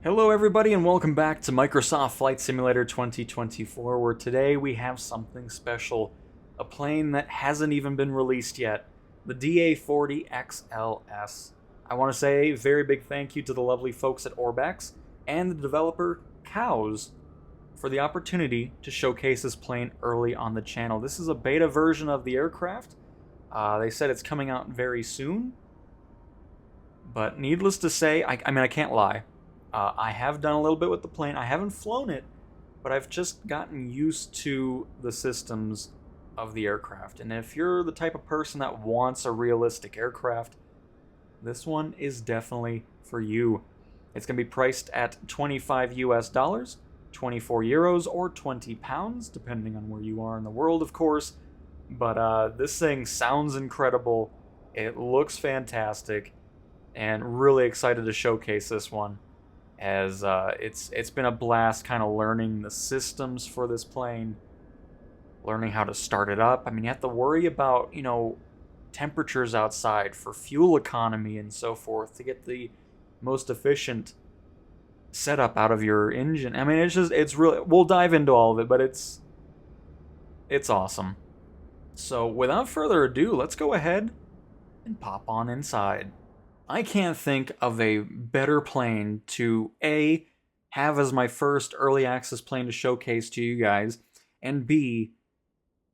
Hello everybody and welcome back to Microsoft Flight Simulator 2024, where today we have something special. A plane that hasn't even been released yet. The DA40 XLS. I want to say a very big thank you to the lovely folks at Orbex and the developer Cows for the opportunity to showcase this plane early on the channel. This is a beta version of the aircraft. They said it's coming out very soon. But needless to say, I can't lie. I have done a little bit with the plane. I haven't flown it, but I've just gotten used to the systems of the aircraft. And if you're the type of person that wants a realistic aircraft, this one is definitely for you. It's going to be priced at 25 US dollars, 24 euros, or 20 pounds, depending on where you are in the world, of course. But this thing sounds incredible. It looks fantastic, and really excited to showcase this one, as it's been a blast kind of learning the systems for this plane, learning how to start it up. I mean, you have to worry about, temperatures outside for fuel economy and so forth to get the most efficient setup out of your engine. I mean, it's really, we'll dive into all of it, but it's awesome. So without further ado, let's go ahead and pop on inside. I can't think of a better plane to A, have as my first early access plane to showcase to you guys, and B,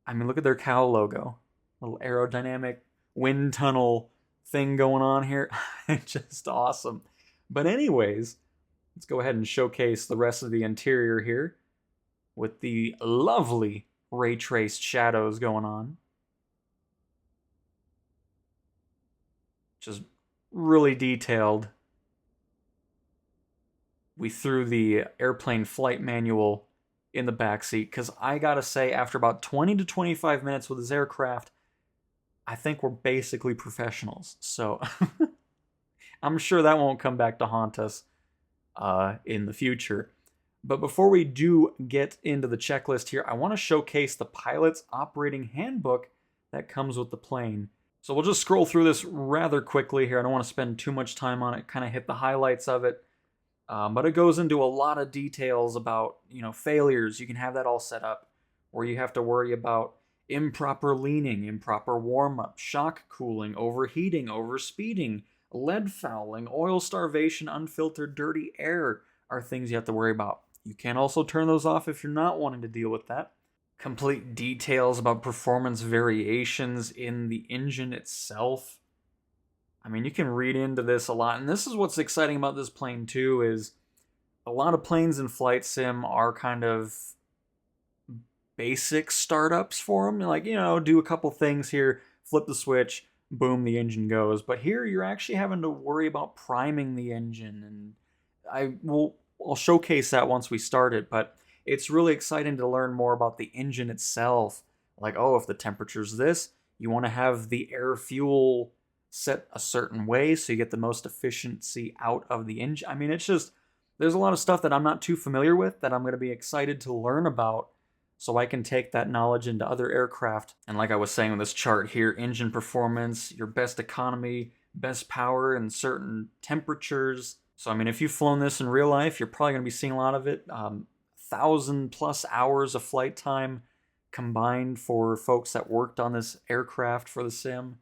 I mean, look at their cow logo. Little aerodynamic wind tunnel thing going on here. It's just awesome. But anyways, let's go ahead and showcase the rest of the interior here with the lovely ray traced shadows going on. Just really detailed. We threw the airplane flight manual in the backseat because I gotta say, after about 20 to 25 minutes with this aircraft, I think we're basically professionals. So I'm sure that won't come back to haunt us in the future. But before we do get into the checklist here, I want to showcase the pilot's operating handbook that comes with the plane. So we'll just scroll through this rather quickly here. I don't want to spend too much time on it, kind of hit the highlights of it. But it goes into a lot of details about, failures. You can have that all set up, where you have to worry about improper leaning, improper warm-up, shock cooling, overheating, overspeeding, lead fouling, oil starvation, unfiltered dirty air are things you have to worry about. You can also turn those off if you're not wanting to deal with that. Complete details about performance variations in the engine itself. I mean, you can read into this a lot, and this is what's exciting about this plane too, is a lot of planes in Flight Sim are kind of basic startups for them. Like, do a couple things here, flip the switch, boom, the engine goes. But here you're actually having to worry about priming the engine, and I'll showcase that once we start it, but it's really exciting to learn more about the engine itself. Like, if the temperature's this, you want to have the air fuel set a certain way so you get the most efficiency out of the engine. I mean, it's just, there's a lot of stuff that I'm not too familiar with that I'm going to be excited to learn about, so I can take that knowledge into other aircraft. And like I was saying with this chart here, engine performance, your best economy, best power in certain temperatures. So I mean, if you've flown this in real life, you're probably going to be seeing a lot of it. 1,000+ hours of flight time combined for folks that worked on this aircraft for the sim.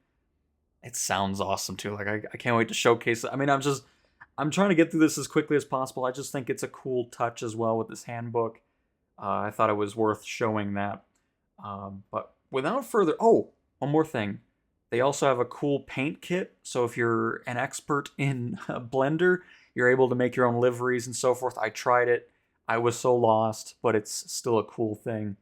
It sounds awesome too. Like, I can't wait to showcase it. I mean, I'm trying to get through this as quickly as possible. I just think it's a cool touch as well with this handbook. I thought it was worth showing that. But without further, one more thing. They also have a cool paint kit. So if you're an expert in Blender, you're able to make your own liveries and so forth. I tried it. I was so lost, but it's still a cool thing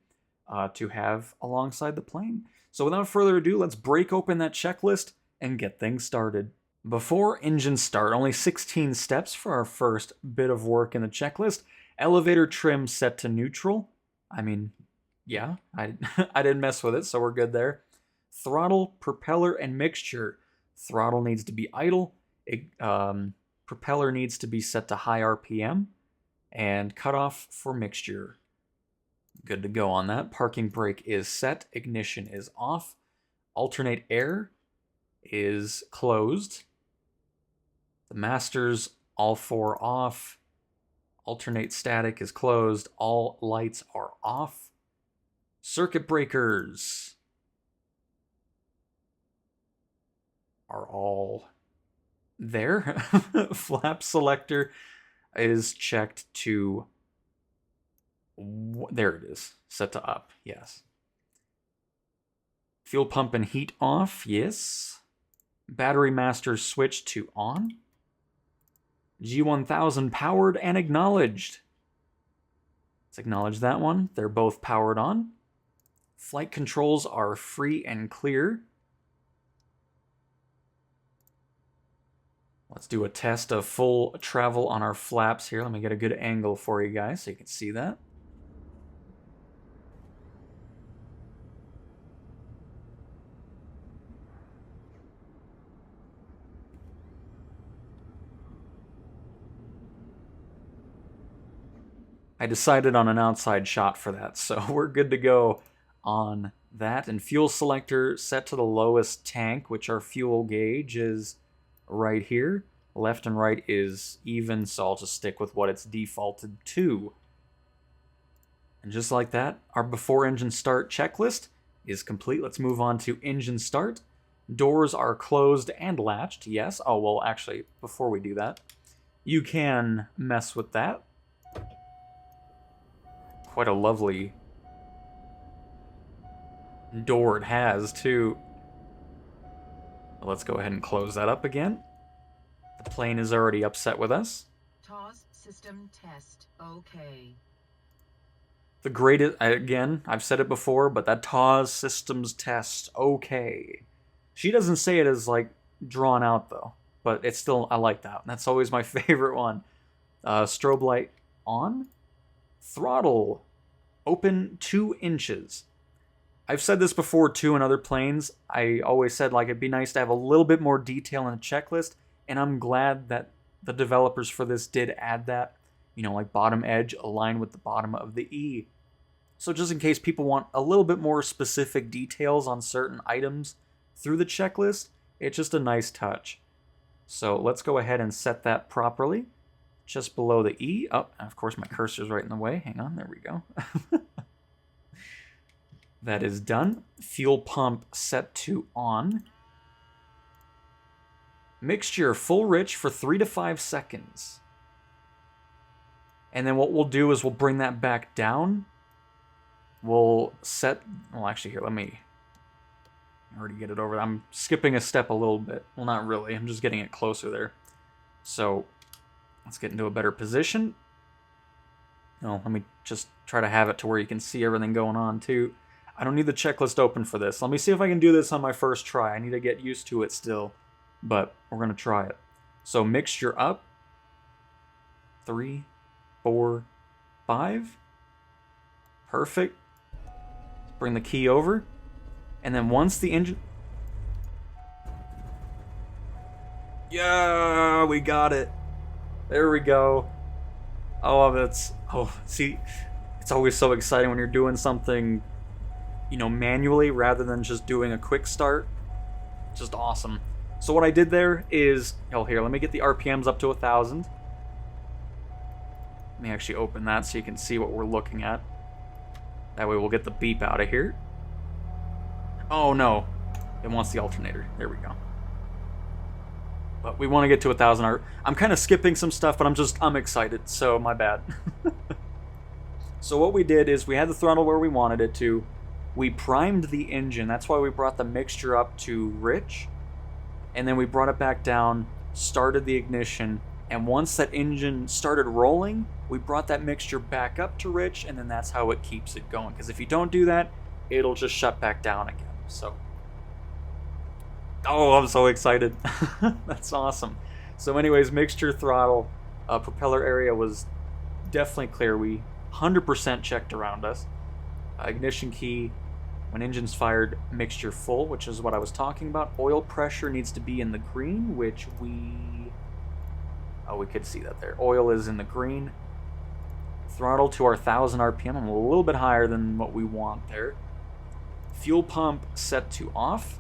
to have alongside the plane. So without further ado, let's break open that checklist and get things started. Before engine start, only 16 steps for our first bit of work in the checklist. Elevator trim set to neutral. I mean, yeah, I didn't mess with it, so we're good there. Throttle, propeller, and mixture. Throttle needs to be idle. Propeller needs to be set to high RPM. And cutoff for mixture. Good to go on that. Parking brake is set. Ignition is off. Alternate air is closed. The masters all four off. Alternate static is closed. All lights are off. Circuit breakers are all there. Flap selector is checked to... There it is. Set to up. Yes. Fuel pump and heat off. Yes. Battery master switch to on. G1000 powered and acknowledged. Let's acknowledge that one. They're both powered on. Flight controls are free and clear. Let's do a test of full travel on our flaps here. Let me get a good angle for you guys so you can see that. I decided on an outside shot for that, so we're good to go on that. And fuel selector set to the lowest tank, which our fuel gauge is right here. Left and right is even, so I'll just stick with what it's defaulted to. And just like that, our before engine start checklist is complete. Let's move on to engine start. Doors are closed and latched, yes. Oh, well, actually, before we do that, you can mess with that. Quite a lovely door it has, too. Let's go ahead and close that up again. The plane is already upset with us. TOS system test, okay. The greatest, again, I've said it before, but that TOS systems test, okay. She doesn't say it as, like, drawn out, though. But it's still, I like that. That's always my favorite one. Strobe light on. Throttle open 2 inches. I've said this before too in other planes. I always said like it'd be nice to have a little bit more detail in the checklist, and I'm glad that the developers for this did add that. You know, like bottom edge aligned with the bottom of the E. So just in case people want a little bit more specific details on certain items through the checklist, it's just a nice touch. So let's go ahead and set that properly. Just below the E. Oh, and of course my cursor's right in the way. Hang on, there we go. That is done. Fuel pump set to on. Mixture full rich for 3 to 5 seconds. And then what we'll do is we'll bring that back down. We'll set... Well, actually, here, let me already get it over. I'm skipping a step a little bit. Well, not really. I'm just getting it closer there. So... let's get into a better position. Oh, let me just try to have it to where you can see everything going on, too. I don't need the checklist open for this. Let me see if I can do this on my first try. I need to get used to it still, but we're going to try it. So mixture up. 3, 4, 5. Perfect. Bring the key over. And then once the engine... Yeah, we got it. There we go. Oh, that's... Oh, see, it's always so exciting when you're doing something, you know, manually rather than just doing a quick start. Just awesome. So what I did there is... Oh, here, let me get the RPMs up to 1,000. Let me actually open that so you can see what we're looking at. That way we'll get the beep out of here. Oh, no. It wants the alternator. There we go. But we want to get to 1,000. I'm kind of skipping some stuff, but I'm excited, so my bad. So what we did is we had the throttle where we wanted it to. We primed the engine. That's why we brought the mixture up to rich. And then we brought it back down, started the ignition, and once that engine started rolling, we brought that mixture back up to rich, and then that's how it keeps it going. Because if you don't do that, it'll just shut back down again. So... oh, I'm so excited. That's awesome. So anyways, mixture throttle, propeller area was definitely clear. We 100% checked around us. Ignition key, when engine's fired, mixture full, which is what I was talking about. Oil pressure needs to be in the green, which we... oh, we could see that there. Oil is in the green. Throttle to our 1,000 RPM. I'm a little bit higher than what we want there. Fuel pump set to off.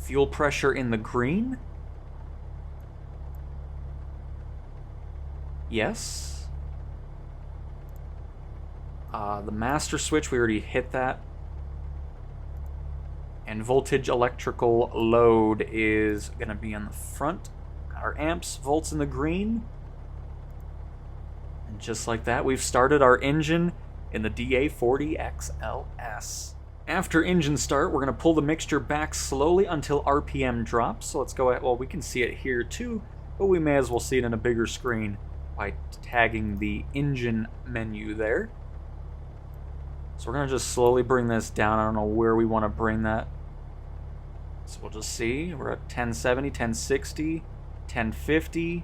Fuel pressure in the green. Yes. The master switch, we already hit that. And voltage electrical load is going to be on the front. Got our amps, volts in the green. And just like that, we've started our engine in the DA40 XLS. After engine start, we're going to pull the mixture back slowly until RPM drops. So let's go ahead. Well, we can see it here too, but we may as well see it in a bigger screen by tagging the engine menu there. So we're going to just slowly bring this down. I don't know where we want to bring that. So we'll just see. We're at 1070, 1060, 1050.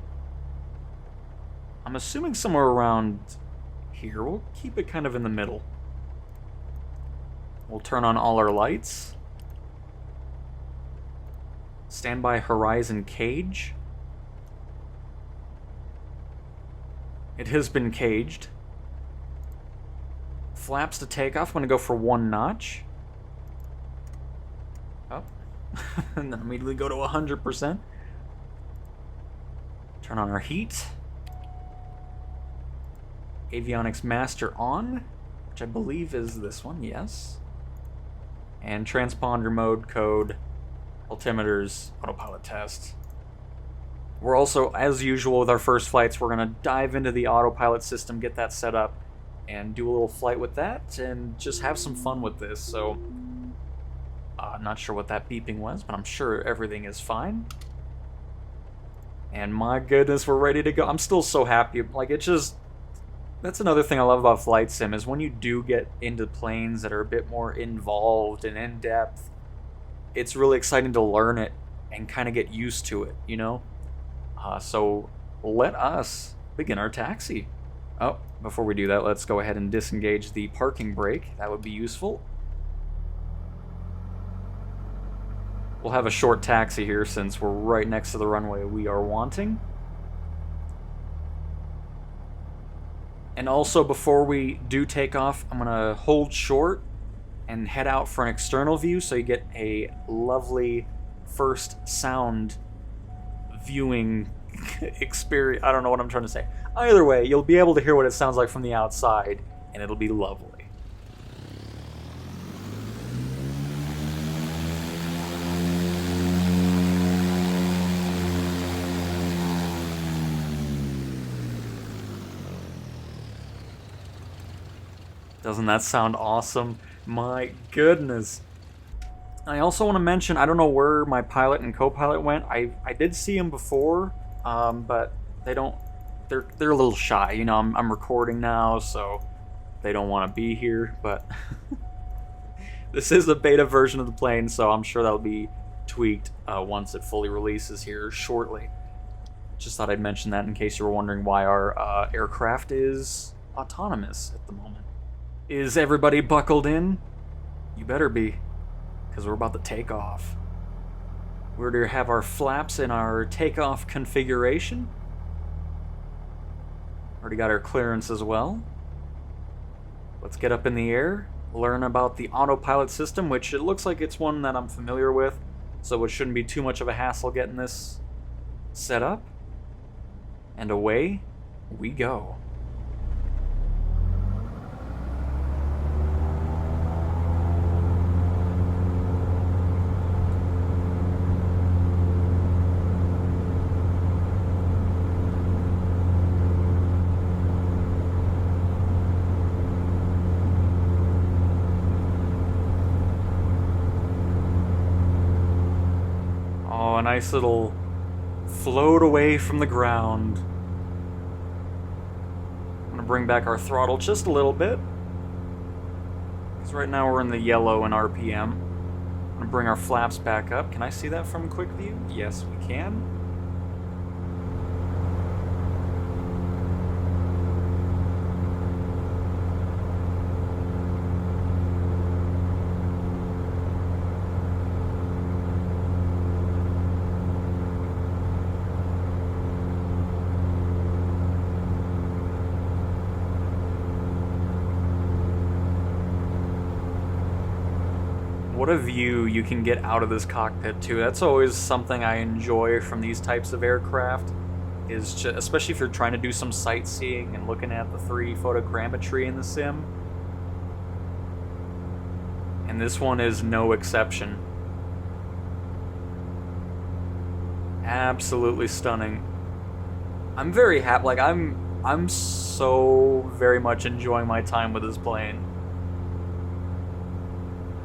I'm assuming somewhere around here. We'll keep it kind of in the middle. We'll turn on all our lights. Standby horizon cage. It has been caged. Flaps to takeoff. I'm going to go for 1 notch. Oh. And then immediately go to 100%. Turn on our heat. Avionics master on, which I believe is this one, yes. And transponder mode code, altimeters, autopilot test. We're also, as usual with our first flights, we're going to dive into the autopilot system, get that set up, and do a little flight with that, and just have some fun with this. So, I'm not sure what that beeping was, but I'm sure everything is fine. And my goodness, we're ready to go. I'm still so happy. Like, it just... That's another thing I love about Flight Sim, is when you do get into planes that are a bit more involved and in-depth, it's really exciting to learn it and kind of get used to it, you know? So let us begin our taxi. Oh, before we do that, let's go ahead and disengage the parking brake. That would be useful. We'll have a short taxi here since we're right next to the runway we are wanting. And also, before we do take off, I'm going to hold short and head out for an external view so you get a lovely first sound viewing experience. I don't know what I'm trying to say. Either way, you'll be able to hear what it sounds like from the outside, and it'll be lovely. Doesn't that sound awesome? My goodness. I also want to mention, I don't know where my pilot and co-pilot went. I did see them before, but they're a little shy. You know, I'm recording now, so they don't want to be here, but this is a beta version of the plane, so I'm sure that'll be tweaked once it fully releases here shortly. Just thought I'd mention that in case you were wondering why our aircraft is autonomous at the moment. Is everybody buckled in? You better be, because we're about to take off. We're to have our flaps in our takeoff configuration. Already got our clearance as well. Let's get up in the air, learn about the autopilot system, which it looks like it's one that I'm familiar with, so it shouldn't be too much of a hassle getting this set up. And away we go. Oh, a nice little float away from the ground. I'm going to bring back our throttle just a little bit, because right now we're in the yellow in RPM. I'm going to bring our flaps back up. Can I see that from quick view? Yes, we can. What a view you can get out of this cockpit too. That's always something I enjoy from these types of aircraft. is just, especially if you're trying to do some sightseeing and looking at the 3 photogrammetry in the sim. And this one is no exception. Absolutely stunning. I'm very happy. Like, I'm so very much enjoying my time with this plane.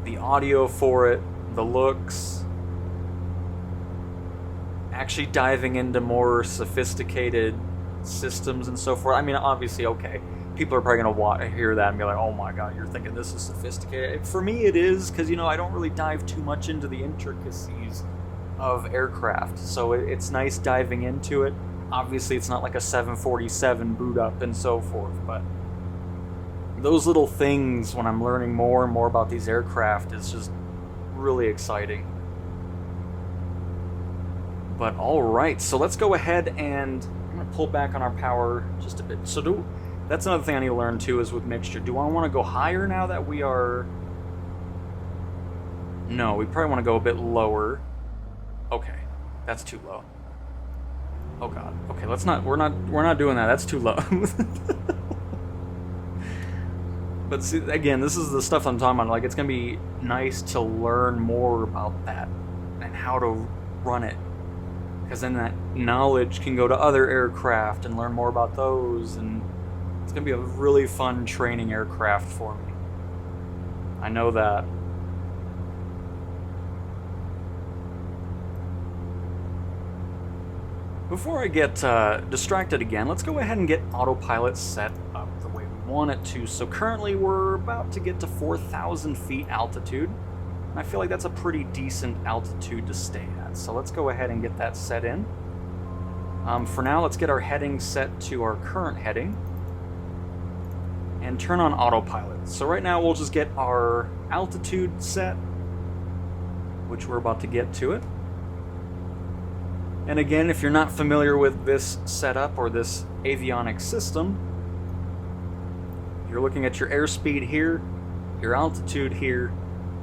The audio for it, the looks, actually diving into more sophisticated systems and so forth. I mean, obviously, okay, people are probably gonna hear that and be like, "Oh my god, you're thinking this is sophisticated." For me, it is, because, you know, I don't really dive too much into the intricacies of aircraft, so it's nice diving into it. Obviously, it's not like a 747 boot up and so forth, but those little things, when I'm learning more and more about these aircraft, is just really exciting. But alright, so let's go ahead and I'm going to pull back on our power just a bit. So that's another thing I need to learn too, is with mixture. Do I want to go higher now that we are... No, we probably want to go a bit lower. Okay, that's too low. Oh god. Okay, let's not. We're not doing that. That's too low. But see, again, this is the stuff I'm talking about. Like, it's gonna be nice to learn more about that and how to run it, because then that knowledge can go to other aircraft and learn more about those, and it's gonna be a really fun training aircraft for me. I know that. Before I get distracted again, let's go ahead and get Autopilot set up the way we want it to. So currently we're about to get to 4,000 feet altitude, and I feel like that's a pretty decent altitude to stay at. So let's go ahead and get that set in. For now, let's get our heading set to our current heading and turn on Autopilot. So right now we'll just get our altitude set, which we're about to get to it. And again, if you're not familiar with this setup or this avionics system, you're looking at your airspeed here, your altitude here,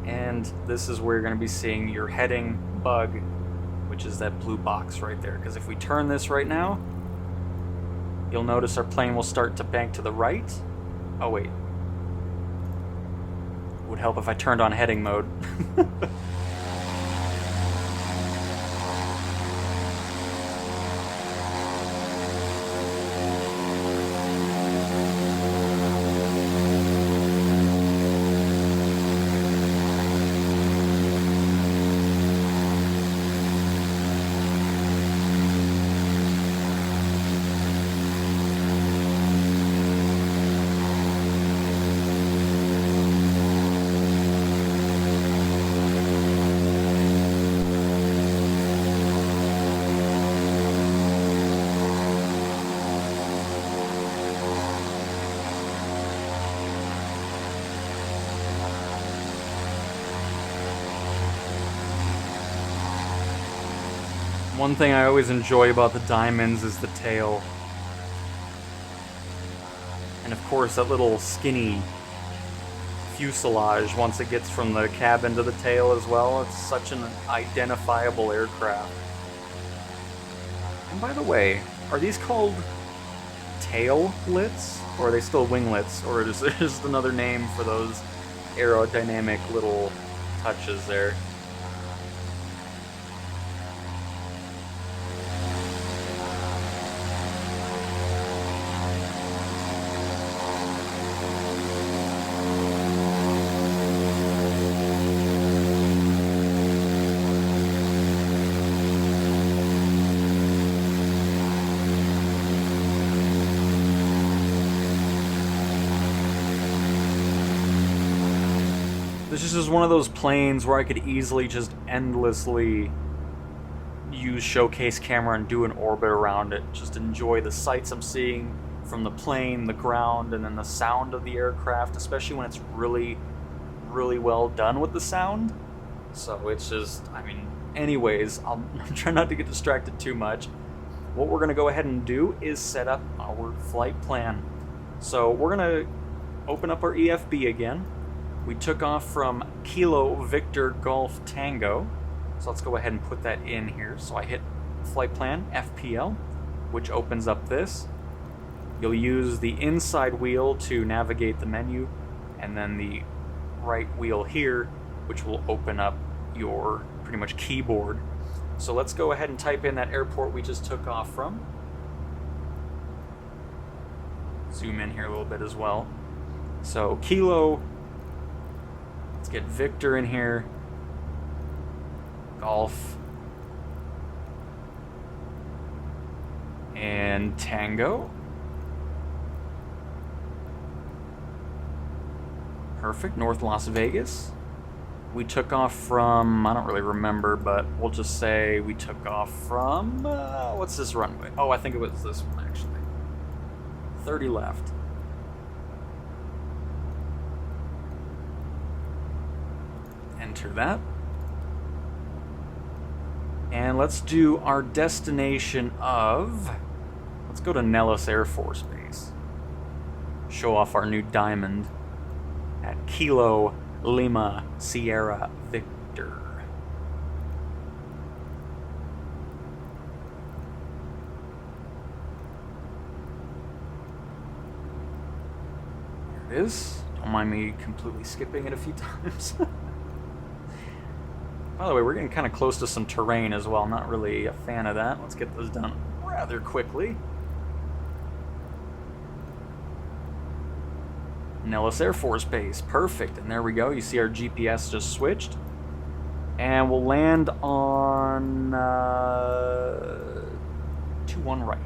and this is where you're going to be seeing your heading bug, which is that blue box right there. Because if we turn this right now, you'll notice our plane will start to bank to the right. Oh wait. It would help if I turned on heading mode. One thing I always enjoy about the Diamonds is the tail. And of course that little skinny fuselage once it gets from the cabin to the tail as well. It's such an identifiable aircraft. And by the way, are these called taillets? Or are they still winglets? Or is there just another name for those aerodynamic little touches there? This is just one of those planes where I could easily just endlessly use showcase camera and do an orbit around it. Just enjoy the sights I'm seeing from the plane, the ground, and then the sound of the aircraft, especially when it's really, really well done with the sound. So it's just, I mean, anyways, I'm trying not to get distracted too much. What we're going to go ahead and do is set up our flight plan. So we're going to open up our EFB again. We took off from Kilo Victor Golf Tango. So let's go ahead and put that in here. So I hit flight plan, FPL. which opens up this. You'll use the inside wheel to navigate the menu, and then the right wheel here, which will open up your pretty much keyboard. So let's go ahead and type in that airport we just took off from. Zoom in here a little bit as well. So Kilo, let's get Victor in here, Golf, and Tango. Perfect, North Las Vegas. We took off from, I don't really remember, but we'll just say we took off from, what's this runway? Oh, I think it was this one actually. 30 left. Enter that. And let's do our destination of, let's go to Nellis Air Force Base. Show off our new diamond at Kilo Lima Sierra Victor. There it is. Don't mind me completely skipping it a few times. By the way, we're getting kind of close to some terrain as well. Not really a fan of that. Let's get those done rather quickly. Nellis Air Force Base, perfect, and there we go. You see our GPS just switched, and we'll land on 21 right.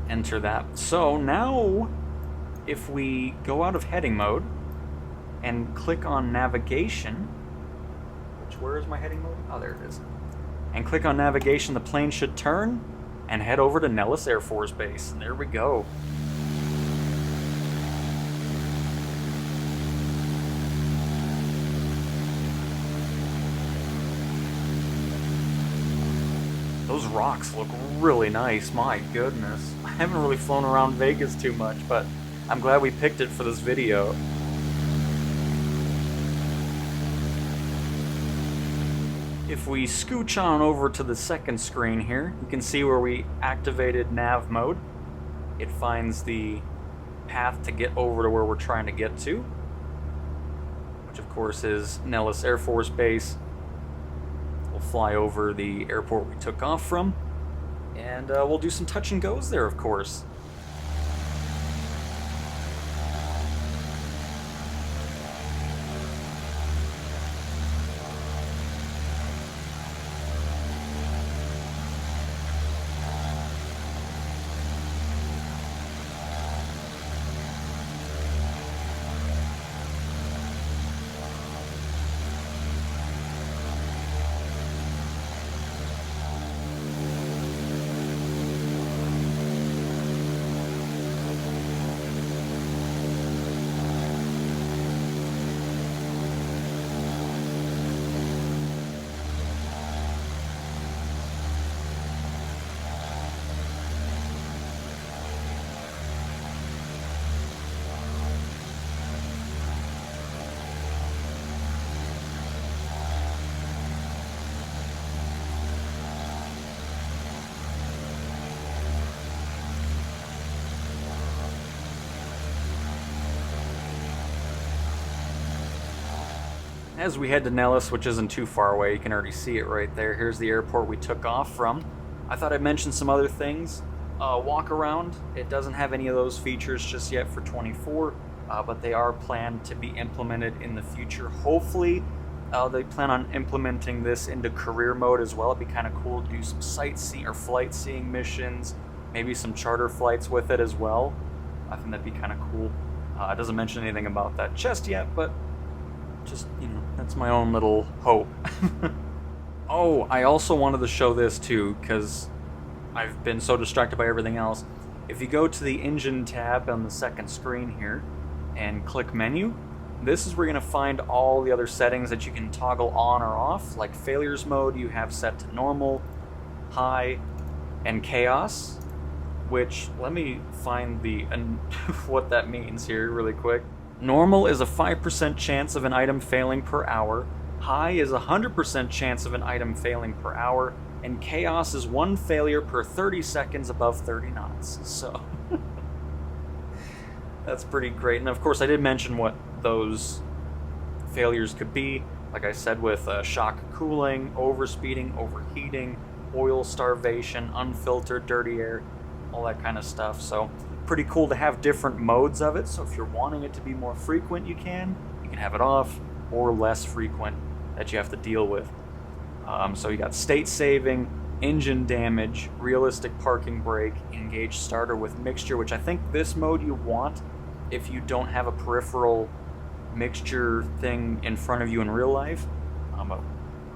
Enter that. So now, if we go out of heading mode and click on navigation, where is my heading mode? Oh, there it is. And click on navigation, the plane should turn and head over to Nellis Air Force Base. And there we go. Those rocks look really nice, my goodness. I haven't really flown around Vegas too much, but I'm glad we picked it for this video. If we scooch on over to the second screen here, you can see where we activated nav mode. It finds the path to get over to where we're trying to get to, which of course is Nellis Air Force Base. We'll fly over the airport we took off from, and we'll do some touch and goes there, of course. As we head to Nellis, which isn't too far away, you can already see it right there. Here's the airport we took off from. I thought I'd mention some other things. Walk around, it doesn't have any of those features just yet for 24, but they are planned to be implemented in the future. Hopefully, they plan on implementing this into career mode as well. It'd be kind of cool to do some sightseeing or flight seeing missions, maybe some charter flights with it as well. I think that'd be kind of cool. It doesn't mention anything about that just yet, but just, you know, that's my own little hope. Oh, I also wanted to show this too, because I've been so distracted by everything else. If you go to the engine tab on the second screen here and click menu, this is where you're going to find all the other settings that you can toggle on or off. Like failures mode you have set to normal, high, and chaos, which, let me find the what that means here really quick. Normal is a 5% chance of an item failing per hour. High is 100% chance of an item failing per hour, and chaos is 1 failure per 30 seconds above 30 knots. So that's pretty great. And of course, I did mention what those failures could be. Like I said, with shock cooling, overspeeding, overheating, oil starvation, unfiltered dirty air, all that kind of stuff. So pretty cool to have different modes of it. So if you're wanting it to be more frequent, you can have it off, or less frequent that you have to deal with. So you got state saving, engine damage, realistic parking brake, engage starter with mixture, which I think this mode you want if you don't have a peripheral mixture thing in front of you in real life.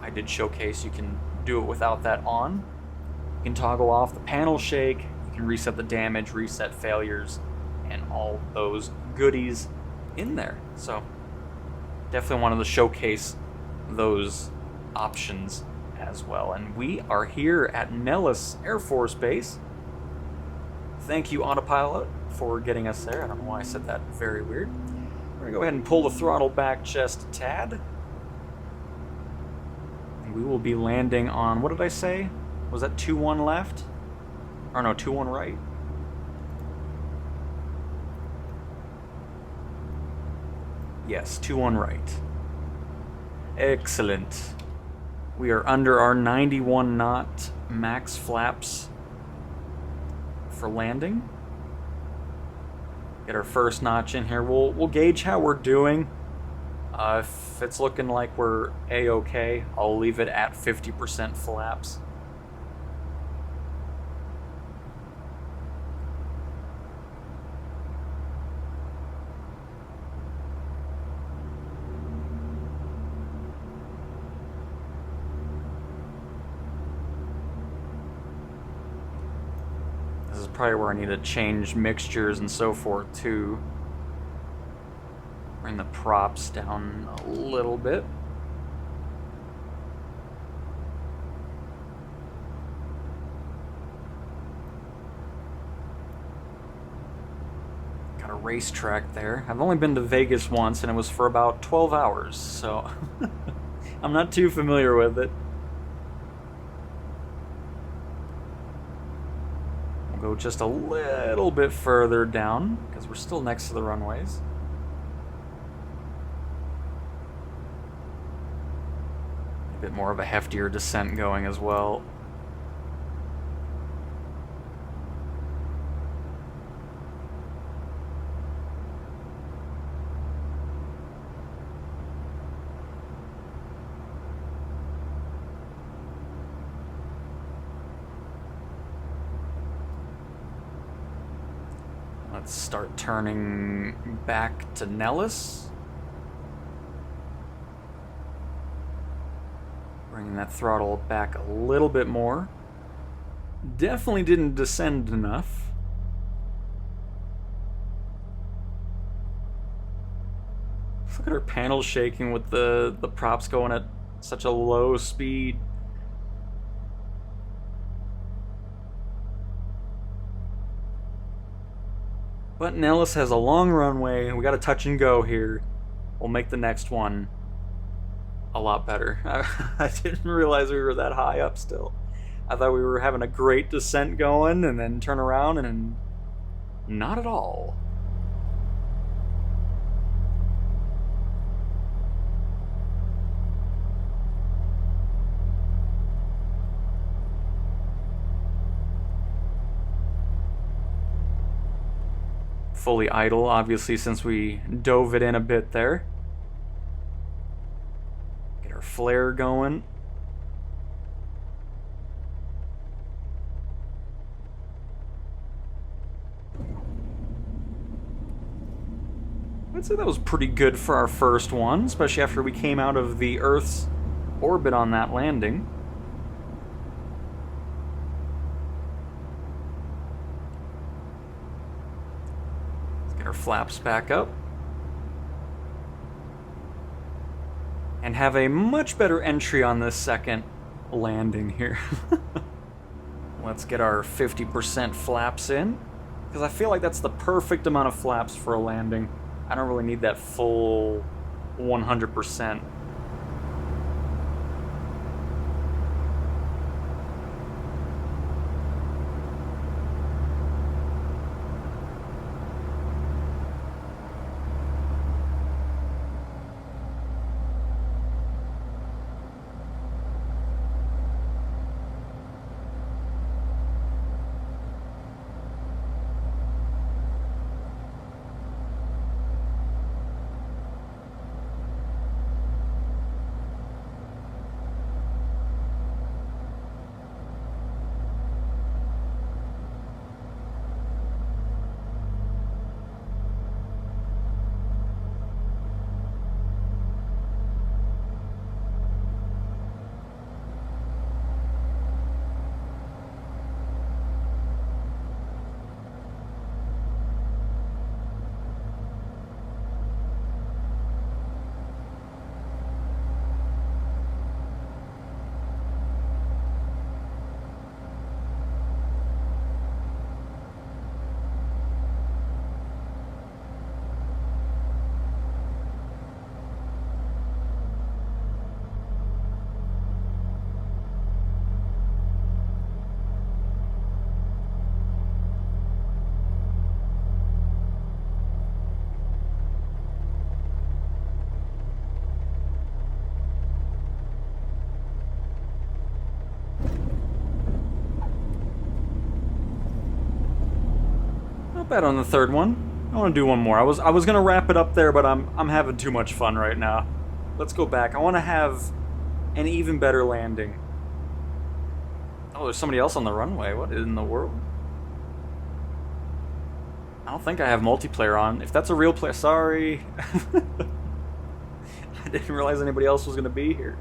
I did showcase you can do it without that on. You can toggle off the panel shake, you can reset the damage, reset failures, and all those goodies in there. So definitely wanted to showcase those options as well. And we are here at Nellis Air Force Base. Thank you, Autopilot, for getting us there. I don't know why I said that very weird. We're going to go ahead and pull the throttle back just a tad. And we will be landing on, what did I say? Was that 2-1 left? Or no, 2-1 right? Yes, 2-1 right. Excellent. We are under our 91 knot max flaps for landing. Get our first notch in here. We'll gauge how we're doing. If it's looking like we're A-okay, I'll leave it at 50% flaps. This is probably where I need to change mixtures and so forth too. Bring the props down a little bit. Got a racetrack there. I've only been to Vegas once and it was for about 12 hours, so I'm not too familiar with it. We'll go just a little bit further down because we're still next to the runways. A bit more of a heftier descent going as well. Let's start turning back to Nellis. Bringing that throttle back a little bit more. Definitely didn't descend enough. Look at our panel shaking with the props going at such a low speed. But Nellis has a long runway. We got a touch and go here. We'll make the next one a lot better. I didn't realize we were that high up still. I thought we were having a great descent going and then turn around and not at all. Fully idle, obviously, since we dove it in a bit there. Get our flare going. I'd say that was pretty good for our first one, especially after we came out of the Earth's orbit on that landing. Our flaps back up and have a much better entry on this second landing here. Let's get our 50% flaps in, because I feel like that's the perfect amount of flaps for a landing. I don't really need that full 100%. Not bad on the third one. I want to do one more. I was gonna wrap it up there, but I'm having too much fun right now. Let's go back. I want to have an even better landing. Oh, there's somebody else on the runway. What in the world? I don't think I have multiplayer on. If that's a real player, sorry. I didn't realize anybody else was gonna be here.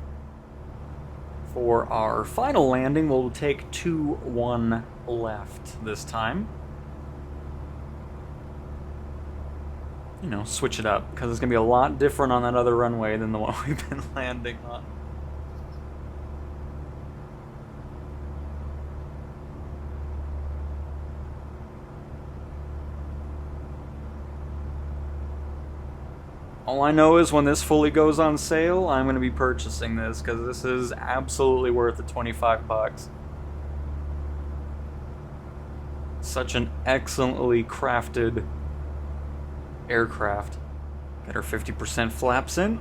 For our final landing, we'll take 2-1 left this time. You know, switch it up, because it's going to be a lot different on that other runway than the one we've been landing on. All I know is when this fully goes on sale, I'm going to be purchasing this, because this is absolutely worth the 25 bucks. Such an excellently crafted aircraft. Got our 50% flaps in.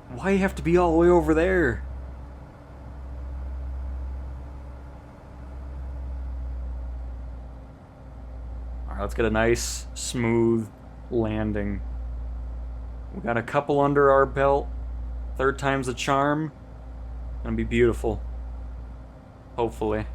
Why you have to be all the way over there? Alright, let's get a nice, smooth landing. We got a couple under our belt. Third time's the charm. Gonna be beautiful. Hopefully.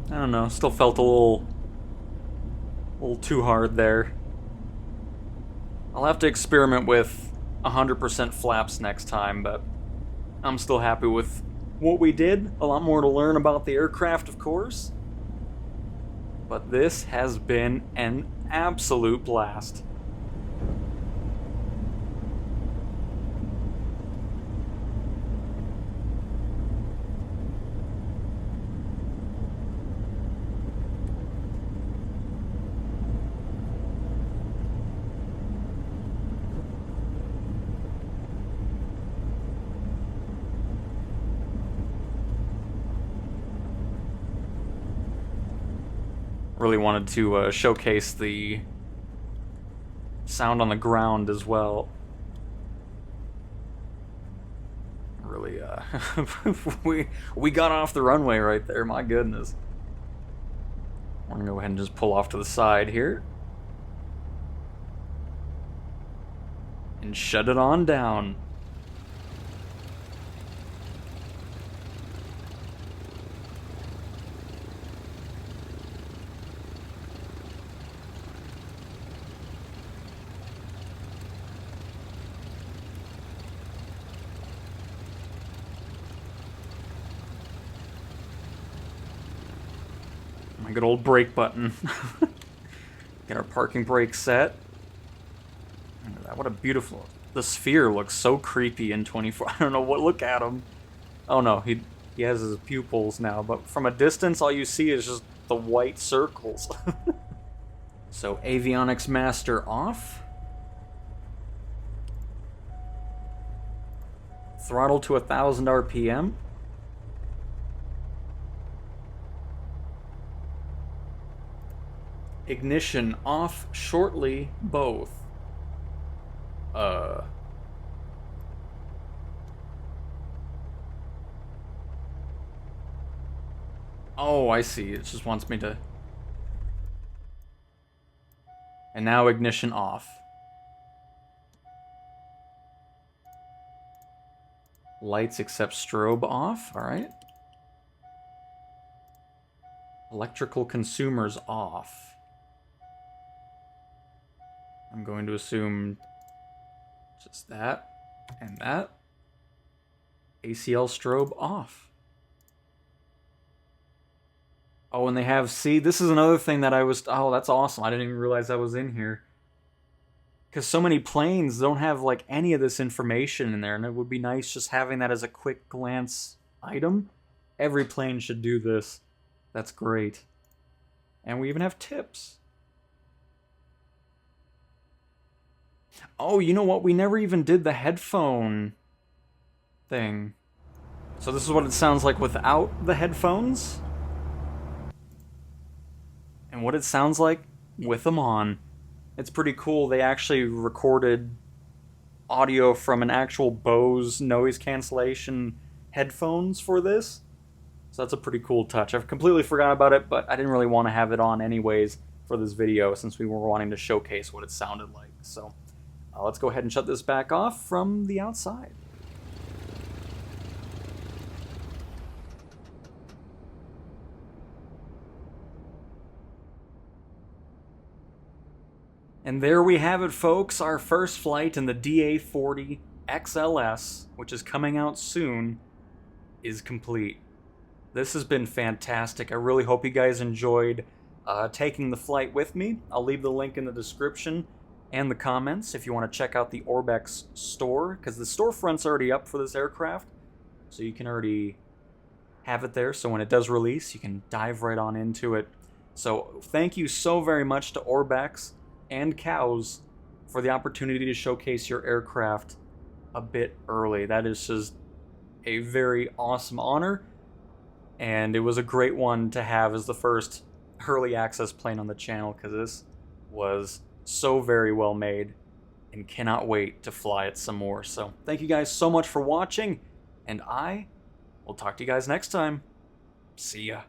I don't know, still felt a little too hard there. I'll have to experiment with 100% flaps next time, but I'm still happy with what we did. A lot more to learn about the aircraft, of course. But this has been an absolute blast. Really wanted to showcase the sound on the ground as well. Really, we got off the runway right there, my goodness. I'm gonna go ahead and just pull off to the side here. And shut it on down. My good old brake button. Get our parking brake set. Look at that, what a beautiful... The sphere looks so creepy in 24. I don't know what... Look at him. Oh no, he has his pupils now, but from a distance all you see is just the white circles. So avionics master off. Throttle to 1,000 RPM. Ignition off shortly, both. Oh, I see. It just wants me to... And now ignition off. Lights except strobe off. Alright. Electrical consumers off. I'm going to assume just that and that. ACL strobe off. Oh, and they have, see, this is another thing that oh, that's awesome. I didn't even realize that was in here. Because so many planes don't have, like, any of this information in there, and it would be nice just having that as a quick glance item. Every plane should do this. That's great. And we even have tips. Oh, you know what? We never even did the headphone thing. So this is what it sounds like without the headphones. And what it sounds like with them on. It's pretty cool. They actually recorded audio from an actual Bose noise cancellation headphones for this. So that's a pretty cool touch. I've completely forgot about it, but I didn't really want to have it on anyways for this video since we were wanting to showcase what it sounded like. So let's go ahead and shut this back off from the outside. And there we have it, folks. Our first flight in the DA40 XLS, which is coming out soon, is complete. This has been fantastic. I really hope you guys enjoyed taking the flight with me. I'll leave the link in the description and the comments if you want to check out the Orbex store, because the storefront's already up for this aircraft, so you can already have it there. So when it does release, you can dive right on into it. So thank you so very much to Orbex and Cows for the opportunity to showcase your aircraft a bit early. That is just a very awesome honor, and it was a great one to have as the first early access plane on the channel, because this was so very well made and cannot wait to fly it some more. So thank you guys so much for watching, and I will talk to you guys next time. See ya.